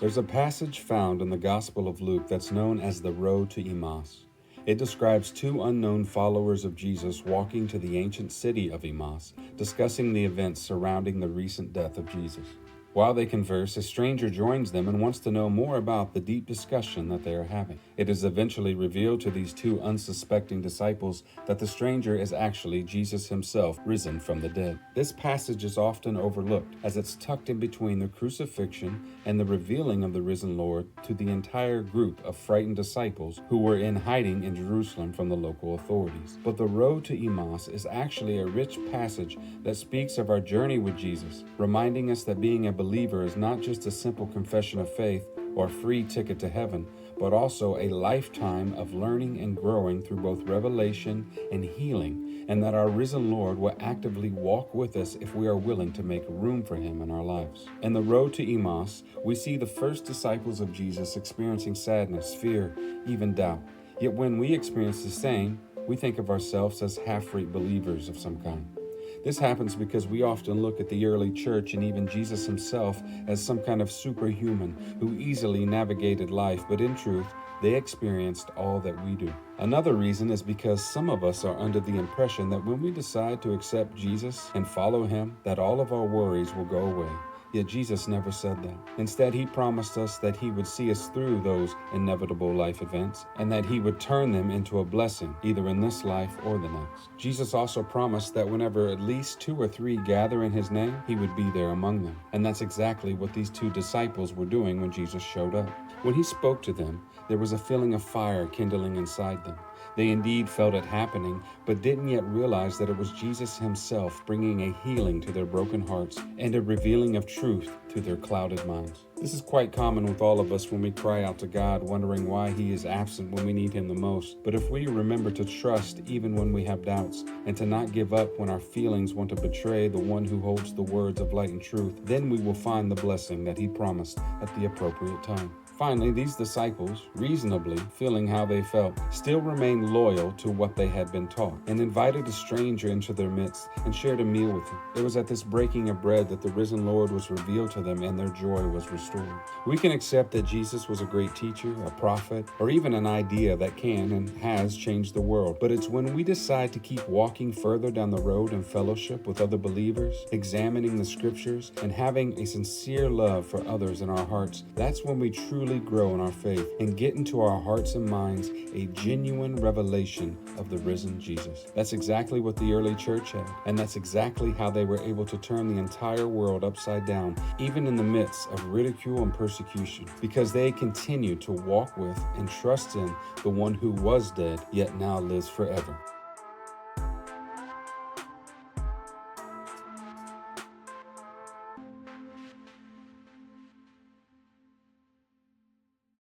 There's a passage found in the Gospel of Luke that's known as the road to Emmaus. It describes two unknown followers of Jesus walking to the ancient city of Emmaus, discussing the events surrounding the recent death of Jesus. While they converse, a stranger joins them and wants to know more about the deep discussion that they are having. It is eventually revealed to these two unsuspecting disciples that the stranger is actually Jesus himself, risen from the dead. This passage is often overlooked as it's tucked in between the crucifixion and the revealing of the risen Lord to the entire group of frightened disciples who were in hiding in Jerusalem from the local authorities. But the road to Emmaus is actually a rich passage that speaks of our journey with Jesus, reminding us that being a believer is not just a simple confession of faith or a free ticket to heaven, but also a lifetime of learning and growing through both revelation and healing, and that our risen Lord will actively walk with us if we are willing to make room for him in our lives. In the road to Emmaus, we see the first disciples of Jesus experiencing sadness, fear, even doubt. Yet when we experience the same, we think of ourselves as half-rate believers of some kind. This happens because we often look at the early church and even Jesus himself as some kind of superhuman who easily navigated life, but in truth, they experienced all that we do. Another reason is because some of us are under the impression that when we decide to accept Jesus and follow him, that all of our worries will go away. Yet Jesus never said that. Instead, he promised us that he would see us through those inevitable life events and that he would turn them into a blessing, either in this life or the next. Jesus also promised that whenever at least 2 or 3 gather in his name, he would be there among them. And that's exactly what these two disciples were doing when Jesus showed up. When he spoke to them, there was a feeling of fire kindling inside them. They indeed felt it happening, but didn't yet realize that it was Jesus himself bringing a healing to their broken hearts and a revealing of truth to their clouded minds. This is quite common with all of us when we cry out to God, wondering why he is absent when we need him the most. But if we remember to trust even when we have doubts, and to not give up when our feelings want to betray the one who holds the words of light and truth, then we will find the blessing that he promised at the appropriate time. Finally, these disciples, reasonably feeling how they felt, still remained loyal to what they had been taught and invited a stranger into their midst and shared a meal with him. It was at this breaking of bread that the risen Lord was revealed to them and their joy was restored. We can accept that Jesus was a great teacher, a prophet, or even an idea that can and has changed the world. But it's when we decide to keep walking further down the road in fellowship with other believers, examining the scriptures, and having a sincere love for others in our hearts, that's when we truly grow in our faith and get into our hearts and minds a genuine revelation of the risen Jesus. That's exactly what the early church had, and that's exactly how they were able to turn the entire world upside down, even in the midst of ridicule and persecution, because they continued to walk with and trust in the one who was dead, yet now lives forever.